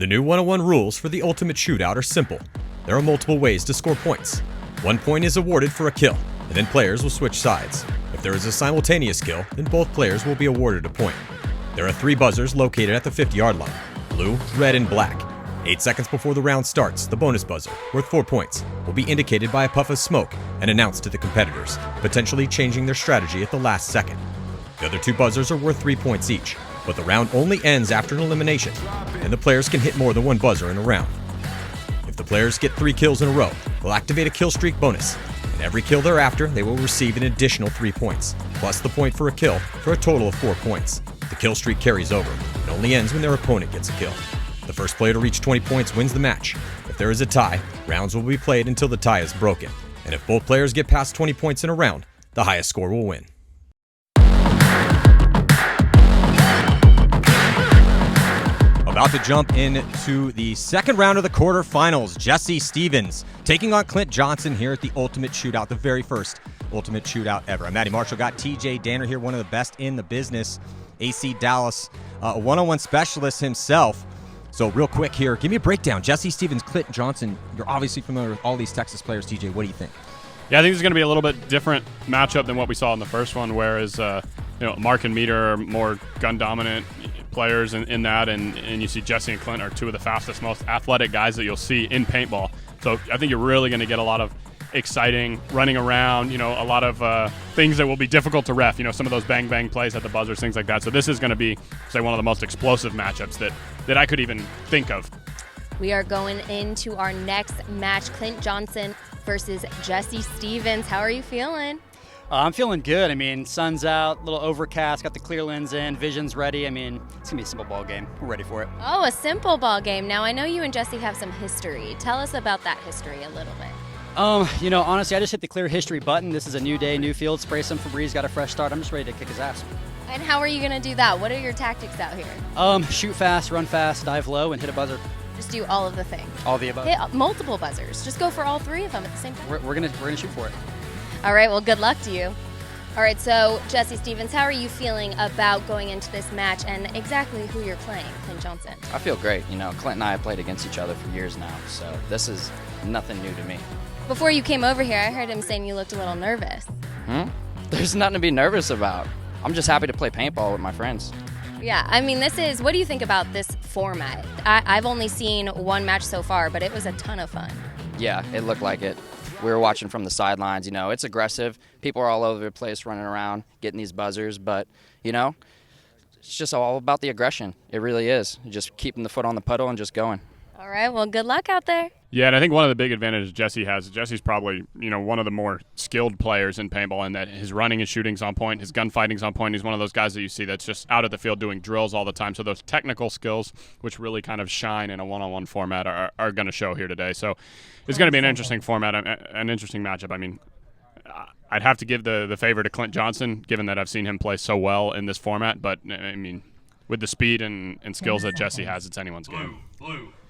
The new 101 rules for the Ultimate Shootout are simple. There are multiple ways to score points. 1 point is awarded for a kill, and then players will switch sides. If there is a simultaneous kill, then both players will be awarded a point. There are 3 buzzers located at the 50-yard line: blue, red, and black. 8 seconds before the round starts, the bonus buzzer, worth 4 points, will be indicated by a puff of smoke and announced to the competitors, potentially changing their strategy at the last second. The other 2 buzzers are worth 3 points each, but the round only ends after an elimination, and the players can hit more than 1 buzzer in a round. If the players get 3 kills in a row, they'll activate a kill streak bonus, and every kill thereafter, they will receive an additional 3 points, plus the point for a kill, for a total of 4 points. The kill streak carries over, and only ends when their opponent gets a kill. The first player to reach 20 points wins the match. If there is a tie, rounds will be played until the tie is broken, and if both players get past 20 points in a round, the highest score will win. About to jump into the second round of the quarterfinals. Jesse Stevens taking on Clint Johnson here at the Ultimate Shootout, the very first Ultimate Shootout ever. I'm Matty Marshall, got TJ Danner here, one of the best in the business. AC Dallas, a one-on-one specialist himself. So real quick here, give me a breakdown. Jesse Stevens, Clint Johnson, you're obviously familiar with all these Texas players. TJ, what do you think? Yeah, I think this is going to be a little bit different matchup than what we saw in the first one, whereas Mark and Meter are more gun-dominant players in that, and you see Jesse and Clint are 2 of the fastest, most athletic guys that you'll see in paintball. So I think you're really going to get a lot of exciting running around, a lot of things that will be difficult to ref, some of those bang-bang plays at the buzzers, things like that. So this is going to be, say, one of the most explosive matchups that I could even think of. We are going into our next match, Clint Johnson versus Jesse Stevens. How are you feeling? I'm feeling good. Sun's out, a little overcast, got the clear lens in, vision's ready. It's going to be a simple ball game. We're ready for it. Oh, a simple ball game. Now, I know you and Jesse have some history. Tell us about that history a little bit. Honestly, I just hit the clear history button. This is a new day, new field. Spray some Febreze, got a fresh start. I'm just ready to kick his ass. And how are you going to do that? What are your tactics out here? Shoot fast, run fast, dive low, and hit a buzzer. Just do all of the things. All the above. Hit multiple buzzers. Just go for all 3 of them at the same time. We're gonna shoot for it. All right, well, good luck to you. All right, so Jesse Stevens, how are you feeling about going into this match and exactly who you're playing, Clint Johnson? I feel great. Clint and I have played against each other for years now, so this is nothing new to me. Before you came over here, I heard him saying you looked a little nervous. There's nothing to be nervous about. I'm just happy to play paintball with my friends. Yeah, what do you think about this format? I've only seen 1 match so far, but it was a ton of fun. Yeah, it looked like it. We were watching from the sidelines. It's aggressive. People are all over the place running around, getting these buzzers, but, it's just all about the aggression. It really is. Just keeping the foot on the pedal and just going. All right, well, good luck out there. Yeah, and I think one of the big advantages Jesse has, Jesse's probably, one of the more skilled players in paintball in that his running and shooting's on point, his gunfighting's on point. He's one of those guys that you see that's just out of the field doing drills all the time. So those technical skills, which really kind of shine in a one-on-one format, are going to show here today. So it's going to be an interesting format, an interesting matchup. I'd have to give the favor to Clint Johnson, given that I've seen him play so well in this format. But, with the speed and skills that Jesse has, it's anyone's game.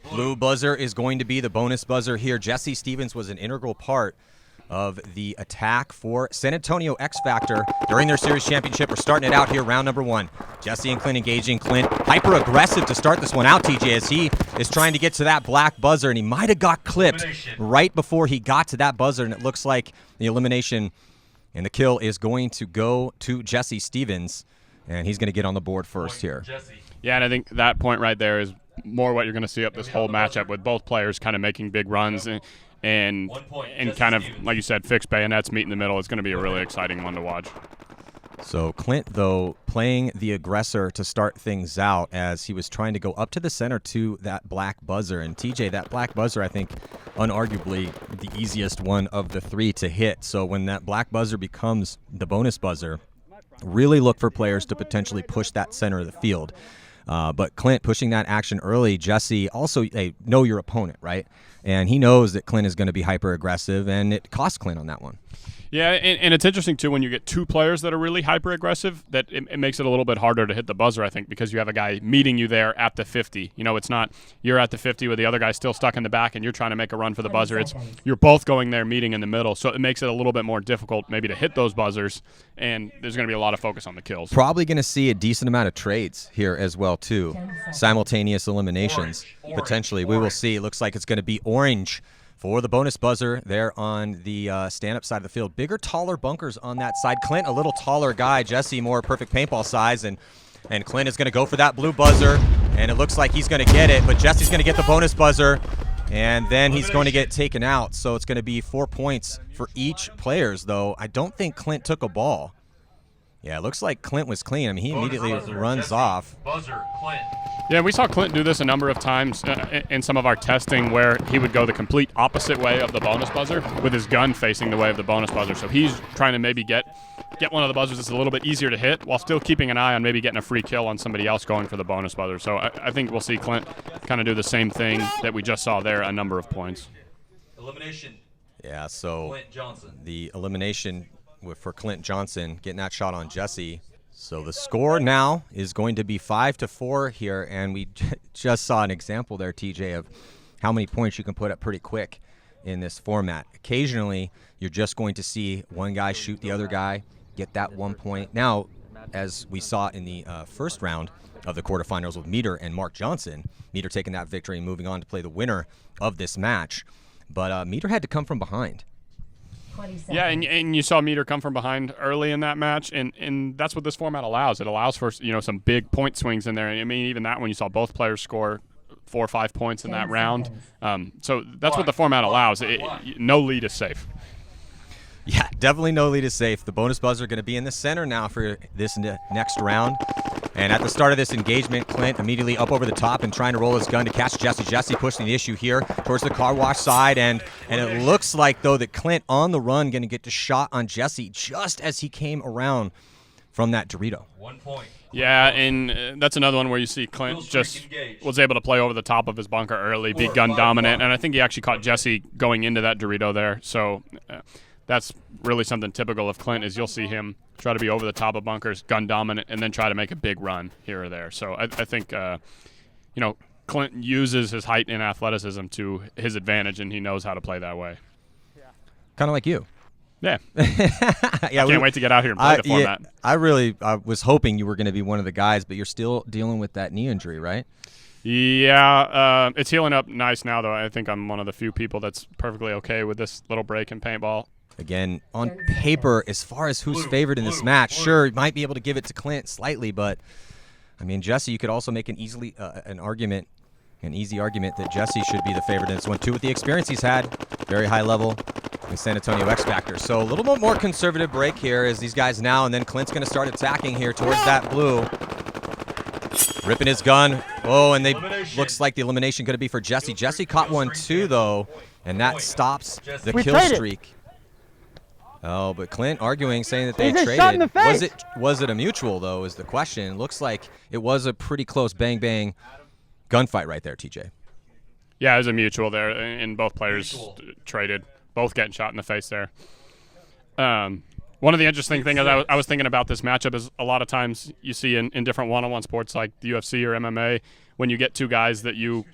Blue buzzer is going to be the bonus buzzer here. Jesse Stevens was an integral part of the attack for San Antonio X Factor during their series championship. We're starting it out here, round number 1. Jesse and Clint engaging. Clint hyper-aggressive to start this one out, TJ, as he is trying to get to that black buzzer, and he might have got clipped right before he got to that buzzer, and it looks like the elimination and the kill is going to go to Jesse Stevens, and he's going to get on the board first here. Yeah, and I think that point right there is more what you're going to see up this whole matchup, with both players kind of making big runs and kind of, like you said, fixed bayonets, meet in the middle. It's going to be a really exciting one to watch. So Clint, though, playing the aggressor to start things out as he was trying to go up to the center to that black buzzer. And TJ, that black buzzer, I think, unarguably the easiest one of the 3 to hit. So when that black buzzer becomes the bonus buzzer, really look for players to potentially push that center of the field. But Clint pushing that action early. Jesse also, know your opponent, right? And he knows that Clint is going to be hyper-aggressive, and it cost Clint on that one. Yeah, and it's interesting, too, when you get two players that are really hyper-aggressive, that it makes it a little bit harder to hit the buzzer, I think, because you have a guy meeting you there at the 50. You know, it's not you're at the 50 with the other guy still stuck in the back and you're trying to make a run for the buzzer. It's you're both going there meeting in the middle, so it makes it a little bit more difficult maybe to hit those buzzers, and there's going to be a lot of focus on the kills. Probably going to see a decent amount of trades here as well, too. Simultaneous eliminations, potentially. We will see. It looks like it's going to be orange for the bonus buzzer there on the stand-up side of the field. Bigger, taller bunkers on that side. Clint, a little taller guy. Jesse, more perfect paintball size. And Clint is going to go for that blue buzzer. And it looks like he's going to get it. But Jesse's going to get the bonus buzzer. And then he's going to get taken out. So it's going to be 4 points for each players, though. I don't think Clint took a ball. Yeah, it looks like Clint was clean. I mean, he immediately runs off. Buzzer, Clint. Yeah, we saw Clint do this a number of times in some of our testing where he would go the complete opposite way of the bonus buzzer with his gun facing the way of the bonus buzzer. So he's trying to maybe get one of the buzzers that's a little bit easier to hit while still keeping an eye on maybe getting a free kill on somebody else going for the bonus buzzer. So I think we'll see Clint kind of do the same thing that we just saw there, a number of points. Elimination. Yeah, so Clint Johnson. The elimination for Clint Johnson, getting that shot on Jesse. So the score now is going to be 5-4 here, and we just saw an example there, TJ, of how many points you can put up pretty quick in this format. Occasionally, you're just going to see one guy shoot the other guy, get that 1 point. Now, as we saw in the first round of the quarterfinals with Meter and Mark Johnson, Meter taking that victory and moving on to play the winner of this match. But Meter had to come from behind. Yeah, and you saw Meter come from behind early in that match, and that's what this format allows. It allows for, you know, some big point swings in there. I mean, even that one, you saw both players score 4 or 5 points in that round. So that's what the format allows. No lead is safe. Yeah, definitely no lead is safe. The bonus buzzer going to be in the center now for this next round. And at the start of this engagement, Clint immediately up over the top and trying to roll his gun to catch Jesse. Jesse pushing the issue here towards the car wash side. And it looks like, though, that Clint on the run going to get the shot on Jesse just as he came around from that Dorito. 1 point. Yeah, and that's another one where you see Clint just was able to play over the top of his bunker early, be gun dominant. And I think he actually caught Jesse going into that Dorito there. So that's really something typical of Clint, is you'll see him try to be over the top of bunkers, gun dominant, and then try to make a big run here or there. So I think, Clint uses his height and athleticism to his advantage, and he knows how to play that way. Kind of like you. Yeah. Yeah, Can't wait to get out here and play the format. Yeah, I was hoping you were going to be one of the guys, but you're still dealing with that knee injury, right? Yeah, it's healing up nice now, though. I think I'm one of the few people that's perfectly okay with this little break in paintball. Again, on paper, as far as who's favored in this match, sure, you might be able to give it to Clint slightly, but, I mean, Jesse, you could also make an easy argument that Jesse should be the favorite in this one, too, with the experience he's had, very high level in San Antonio X Factor. So a little bit more conservative break here as these guys now, and then Clint's going to start attacking here towards that blue. Ripping his gun. Oh, and looks like the elimination going to be for Jesse. Jesse caught one, too, though, and that stops the kill streak. Oh, but Clint arguing, saying that they traded. Shot in the face. Was it a mutual, though, is the question. It looks like it was a pretty close bang-bang gunfight right there, TJ. Yeah, it was a mutual there, and both players traded, both getting shot in the face there. One of the interesting things I was thinking about this matchup is a lot of times you see in different one-on-one sports like the UFC or MMA, when you get two guys that you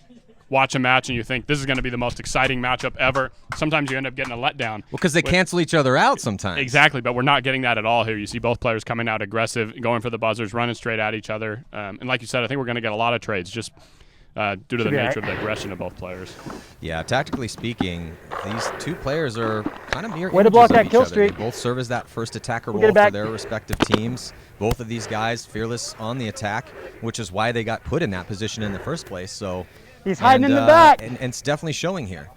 watch a match and you think this is going to be the most exciting matchup ever, sometimes you end up getting a letdown. Well, because they cancel each other out sometimes. Exactly, but we're not getting that at all here. You see both players coming out aggressive, going for the buzzers, running straight at each other. And like you said, I think we're going to get a lot of trades just due to the nature of the aggression of both players. Yeah, tactically speaking, these two players are kind of mirror Way to images block of that each kill other. streak. They both serve as that first attacker We'll role get it for back. their respective teams. Both of these guys fearless on the attack, which is why they got put in that position in the first place. So He's hiding in the back. And it's definitely showing here.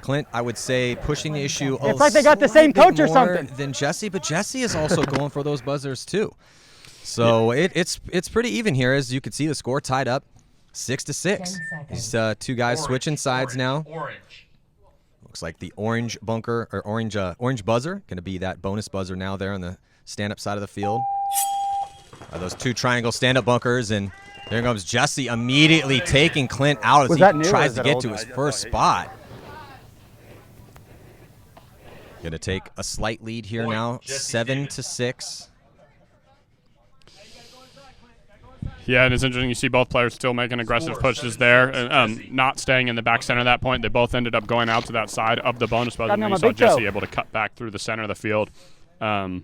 Clint, I would say, pushing the issue It's like they got the same coach or something. than Jesse, but Jesse is also going for those buzzers too. So it's pretty even here, as you can see the score tied up 6-6. These two guys switching sides now. Orange. Looks like the orange bunker or orange buzzer going to be that bonus buzzer now there on the stand-up side of the field. Those two triangle stand-up bunkers, and there comes Jesse immediately taking Clint out as Was he that new or tries is to that get old? to his first spot. Going to take a slight lead here now, 7-6. Yeah, and it's interesting. You see both players still making aggressive pushes there, not staying in the back center at that point. They both ended up going out to that side of the bonus buzzer. And you saw Jesse able to cut back through the center of the field and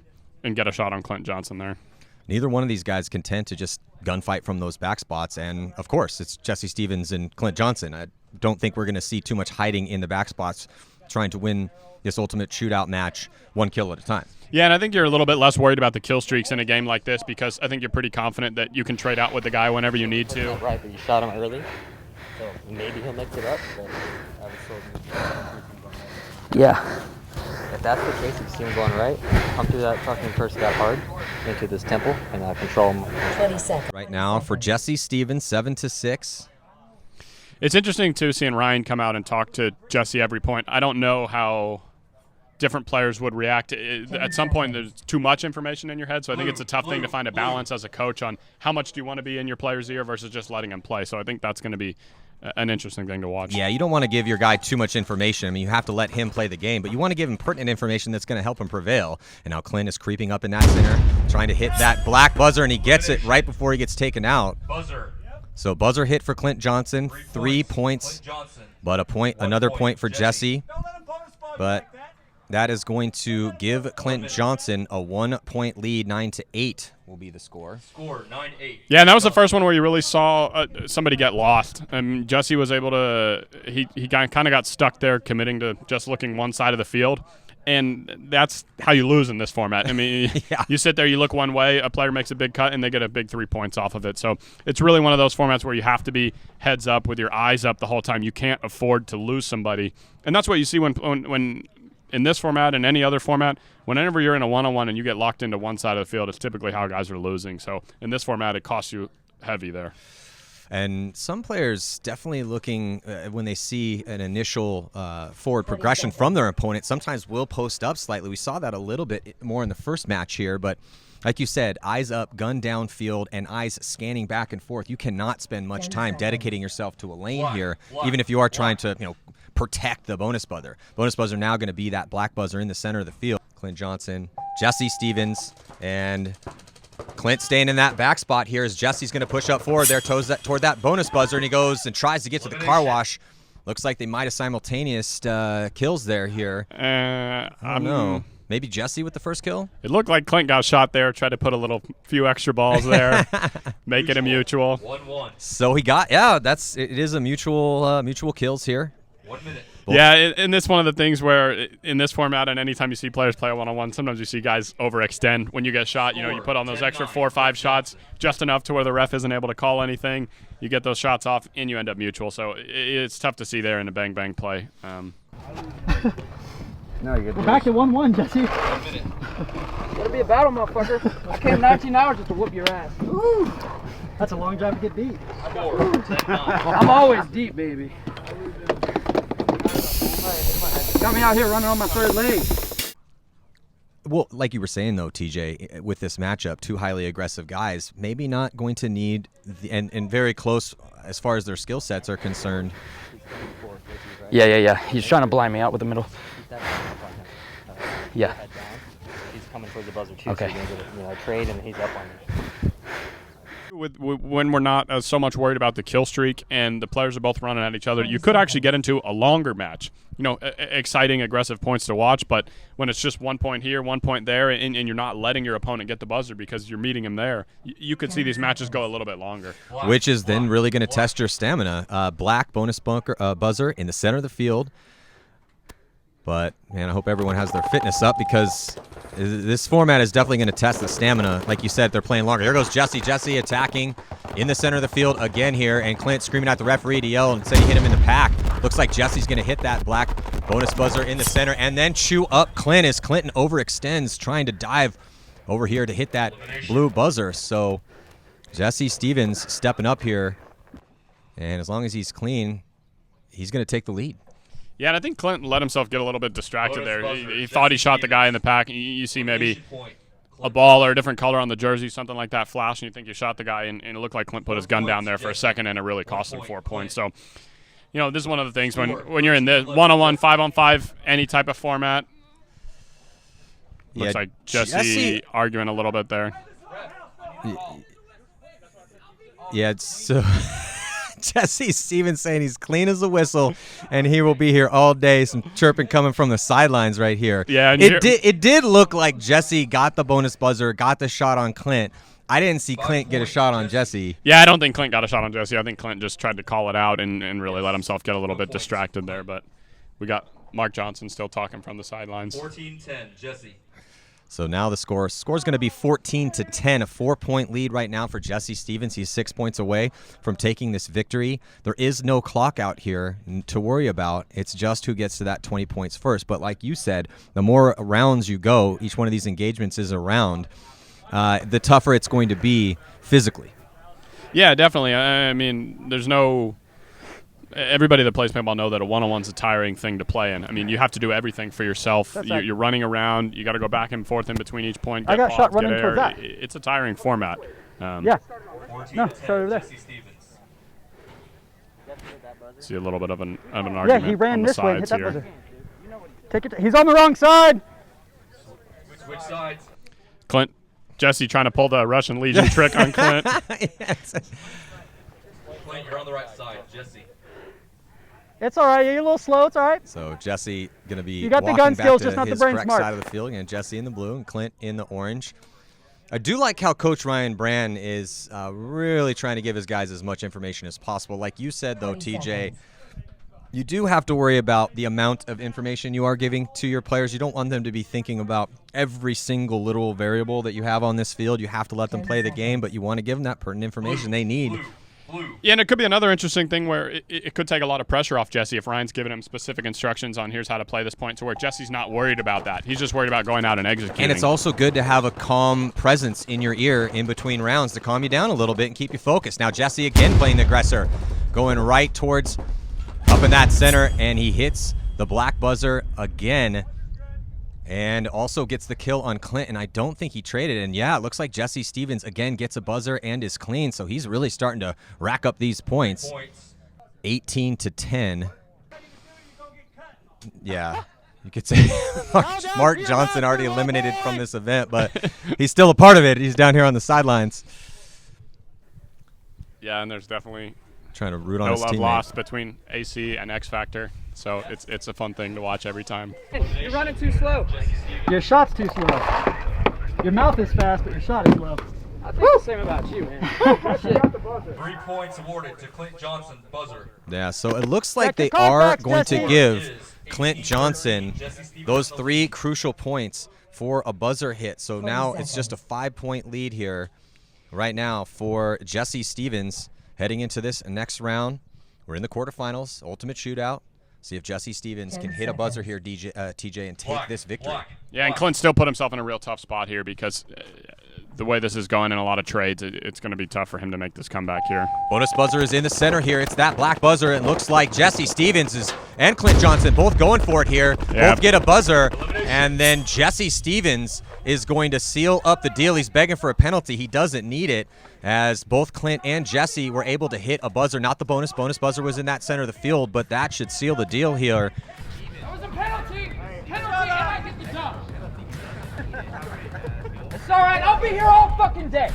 get a shot on Clint Johnson there. Neither one of these guys content to just gunfight from those back spots. And, of course, it's Jesse Stevens and Clint Johnson. I don't think we're going to see too much hiding in the back spots trying to win this ultimate shootout match 1 kill at a time. Yeah, and I think you're a little bit less worried about the kill streaks in a game like this because I think you're pretty confident that you can trade out with the guy whenever you need to. Right, but you shot him early, so maybe he'll mix it up. But I was so yeah. If that's the case, if you see him going right, come through that fucking first that hard into this temple and control him. 20 seconds. Right now for Jesse Stevens, 7-6. It's interesting, too, seeing Ryan come out and talk to Jesse every point. I don't know how different players would react. At some point, there's too much information in your head, so I think it's a tough thing to find a balance as a coach on how much do you want to be in your player's ear versus just letting him play. So I think that's going to be an interesting thing to watch. Yeah, you don't want to give your guy too much information. I mean, you have to let him play the game, but you want to give him pertinent information that's going to help him prevail. And now Clint is creeping up in that center, trying to hit that black buzzer, and he gets it right before he gets taken out. Buzzer. So buzzer hit for Clint Johnson, 3 points, but another point for Jesse. But that is going to give Clint Johnson a 1-point lead. 9-8 will be the score. Score 9-8. Yeah, and that was the first one where you really saw somebody get lost. Jesse was able to he kind of got stuck there committing to just looking one side of the field. And that's how you lose in this format. I mean, yeah. You sit there, you look one way, a player makes a big cut, and they get a big 3 points off of it. So it's really one of those formats where you have to be heads up with your eyes up the whole time. You can't afford to lose somebody. And that's what you see when in this format and any other format, whenever you're in a one-on-one and you get locked into one side of the field, it's typically how guys are losing. So in this format, it costs you heavy there. And some players definitely looking, when they see an initial forward progression from their opponent, sometimes will post up slightly. We saw that a little bit more in the first match here, but like you said, eyes up, gun downfield, and eyes scanning back and forth. You cannot spend much time dedicating yourself to a lane here, even if you are trying to, protect the bonus buzzer. Bonus buzzer now going to be that black buzzer in the center of the field. Clint Johnson, Jesse Stevens, and Clint staying in that back spot here as Jesse's going to push up forward there toward that bonus buzzer, and he goes and tries to get to the car wash. Looks like they might have simultaneous kills there here. I don't know. Maybe Jesse with the first kill? It looked like Clint got shot there, tried to put a few extra balls there, make it a mutual. 1-1. So he got, it is a mutual kills here. 1 minute. Yeah, and it's one of the things where in this format and anytime you see players play a one-on-one, sometimes you see guys overextend. When you get shot, you put on those extra 4 or 5 shots, just enough to where the ref isn't able to call anything. You get those shots off, and you end up mutual. So it's tough to see there in a bang-bang play. No, you're good. We're back to 1-1, Jesse. 1 minute. It'll be a battle, motherfucker. I came 19 hours just to whoop your ass. Ooh. That's a long drive to get beat. I'm always deep, baby. Got me out here running on my third leg. Well, like you were saying, though, TJ, with this matchup, 2 highly aggressive guys, maybe not going to need, and very close as far as their skill sets are concerned. Yeah. He's trying to blind me out with the middle. Yeah. He's coming towards the buzzer, too. Okay. So he's going to trade, and he's up on me. When we're not so much worried about the kill streak and the players are both running at each other, you could actually get into a longer match. Exciting, aggressive points to watch, but when it's just 1 point here, 1 point there, and you're not letting your opponent get the buzzer because you're meeting him there, you could see these matches go a little bit longer. Which is then really going to test your stamina. Black bonus buzzer in the center of the field. But, man, I hope everyone has their fitness up because this format is definitely going to test the stamina. Like you said, they're playing longer. Here goes Jesse. Jesse attacking in the center of the field again here, and Clint screaming at the referee to yell and say he hit him in the pack. Looks like Jesse's going to hit that black bonus buzzer in the center and then chew up Clint as Clinton overextends, trying to dive over here to hit that blue buzzer. So Jesse Stevens stepping up here, and as long as he's clean, he's going to take the lead. Yeah, and I think Clint let himself get a little bit distracted there. He thought he shot the guy in the pack. You see maybe a ball or a different color on the jersey, something like that flash, and you think you shot the guy, and it looked like Clint put his gun down there for a second, and it really cost him 4 points. So, this is one of the things when you're in this 1-on-1, 5-on-5, any type of format, Looks like Jesse arguing a little bit there. Yeah, so Jesse Stevens saying he's clean as a whistle, and he will be here all day. Some chirping coming from the sidelines right here. Yeah, and it did look like Jesse got the bonus buzzer, got the shot on Clint. I didn't see Clint get a shot on Jesse. Yeah, I don't think Clint got a shot on Jesse. I think Clint just tried to call it out and really let himself get a little bit distracted there. But we got Mark Johnson still talking from the sidelines. 14-10, Jesse. So now the score's going to be 14-10, a 4-point lead right now for Jesse Stevens. He's 6 points away from taking this victory. There is no clock out here to worry about. It's just who gets to that 20 points first. But like you said, the more rounds you go, each one of these engagements is a round, the tougher it's going to be physically. Yeah, definitely. I mean, there's no... Everybody that plays paintball know that a one-on-one's a tiring thing to play in. I mean, you have to do everything for yourself. You're running around. You got to go back and forth in between each point. I got shot running towards that. It's a tiring format. Yeah. No, so over there. See a little bit of an argument. Yeah, he ran on the this way and hit sides that here. buzzer. Take it. He's on the wrong side. Which sides? Clint, Jesse trying to pull the Russian Legion trick on Clint. Yes. Clint, you're on the right side. Jesse. It's all right. You're a little slow. It's all right. So Jesse going to be You got the walking gun back skills, to just not the his brain correct smart. side of the field. And Jesse in the blue and Clint in the orange. I do like how Coach Ryan Brand is really trying to give his guys as much information as possible. Like you said, though, TJ, you do have to worry about the amount of information you are giving to your players. You don't want them to be thinking about every single little variable that you have on this field. You have to let them play the game, but you want to give them that pertinent information they need. Yeah, and it could be another interesting thing where it could take a lot of pressure off Jesse if Ryan's giving him specific instructions on here's how to play this point, to where Jesse's not worried about that. He's just worried about going out and executing. And it's also good to have a calm presence in your ear in between rounds to calm you down a little bit and keep you focused. Now Jesse again playing the aggressor, going right towards up in that center, and he hits the black buzzer again. And also gets the kill on Clint, and I don't think he traded. And yeah, it looks like Jesse Stevens again gets a buzzer and is clean, so he's really starting to rack up these points. 18-10. Yeah, you could say Mark Johnson already eliminated from this event, but he's still a part of it. He's down here on the sidelines. Yeah, and there's definitely trying to root on no his love teammate. lost between AC and X Factor. So it's a fun thing to watch every time. You're running too slow. Your shot's too slow. Your mouth is fast, but your shot is slow. I think the same about you, man. 3 points awarded to Clint Johnson, buzzer. Yeah, so it looks like Back to they are comebacks, going to Jesse. give Clint Johnson those 3 crucial points for a buzzer hit. So now it's just a 5-point lead here right now for Jesse Stevens heading into this next round. We're in the quarterfinals, ultimate shootout. See if Jesse Stevens can hit a buzzer here, TJ, and take this victory. Yeah, and Clint still put himself in a real tough spot here because the way this is going in a lot of trades, it's going to be tough for him to make this comeback here. Bonus buzzer is in the center here. It's that black buzzer. It looks like Jesse Stevens and Clint Johnson both going for it here. Yeah. Both get a buzzer, and then Jesse Stevens is going to seal up the deal. He's begging for a penalty. He doesn't need it, as both Clint and Jesse were able to hit a buzzer. Not the bonus. Bonus buzzer was in that center of the field, but that should seal the deal here. That was a penalty. Penalty, and I get the job. It's all right. I'll be here all fucking day.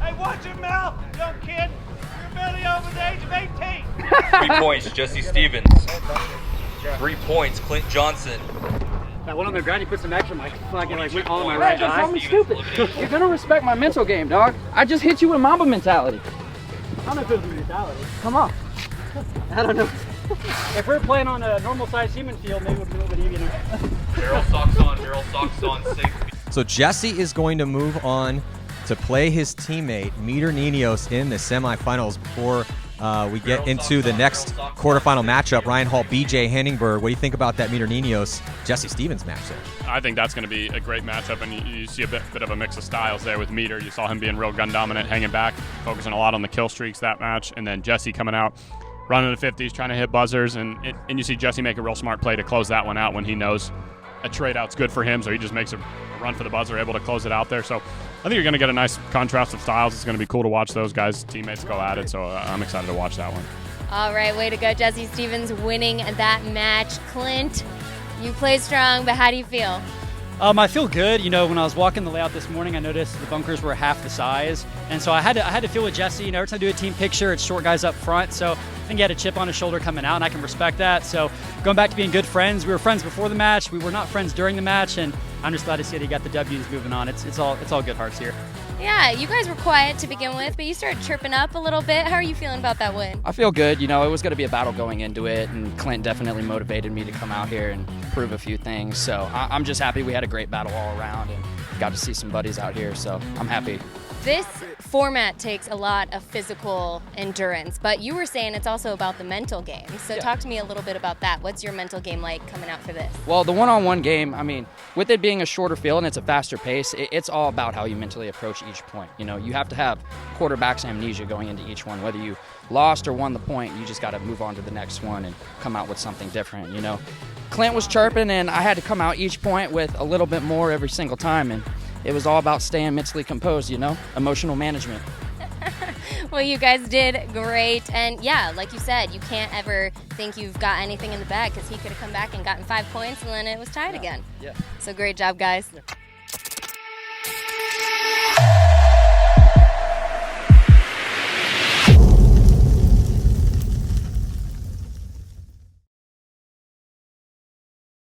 Hey, watch your mouth, young kid. You're barely over the age of 18. 3 points, Jesse Stevens. 3 points, Clint Johnson. That one on the ground, you put some extra, my fucking went all in my right eye. Call me stupid. You're gonna respect my mental game, dog. I just hit you with Mamba mentality. I don't know if it was a mentality. Come on. I don't know. If we're playing on a normal-sized human field, maybe it would be a little bit easier. Barrel socks on, safe. So Jesse is going to move on to play his teammate, Meter Ninos, in the semifinals before we get into the next quarterfinal matchup. Ryan Hall, BJ Henningberg. What do you think about that Meter Ninos, Jesse Stevens match there? I think that's going to be a great matchup, and you see a bit of a mix of styles there with Meter. You saw him being real gun dominant, hanging back, focusing a lot on the kill streaks that match, and then Jesse coming out, running the 50s, trying to hit buzzers, and you see Jesse make a real smart play to close that one out when he knows a trade out's good for him, so he just makes a run for the buzzer, able to close it out there. So I think you're going to get a nice contrast of styles. It's going to be cool to watch those guys' teammates go at it, so I'm excited to watch that one. All right, way to go, Jesse Stevens winning that match. Clint, you played strong, but how do you feel? I feel good. You know, when I was walking the layout this morning, I noticed the bunkers were half the size, and so I had to feel with Jesse. You know, every time I do a team picture, it's short guys up front, so I think he had a chip on his shoulder coming out, and I can respect that. So going back to being good friends, we were friends before the match. We were not friends during the match, and I'm just glad to see that he got the W and he's moving on. It's all good hearts here. Yeah, you guys were quiet to begin with, but you started chirping up a little bit. How are you feeling about that win? I feel good. You know, it was going to be a battle going into it, and Clint definitely motivated me to come out here and prove a few things. So I'm just happy we had a great battle all around and got to see some buddies out here. So I'm happy. This format takes a lot of physical endurance, but you were saying it's also about the mental game. So Yeah. talk to me a little bit about that. What's your mental game like coming out for this? Well, the one-on-one game, I mean, with it being a shorter field and it's a faster pace, it's all about how you mentally approach each point. You know, you have to have quarterback's amnesia going into each one. Whether you lost or won the point, you just got to move on to the next one and come out with something different, you know. Clint was chirping, and I had to come out each point with a little bit more every single time, and it was all about staying mentally composed, you know, emotional management. Well, you guys did great. And yeah, like you said, you can't ever think you've got anything in the bag because he could have come back and gotten 5 points and then it was tied again. Yeah. So great job, guys.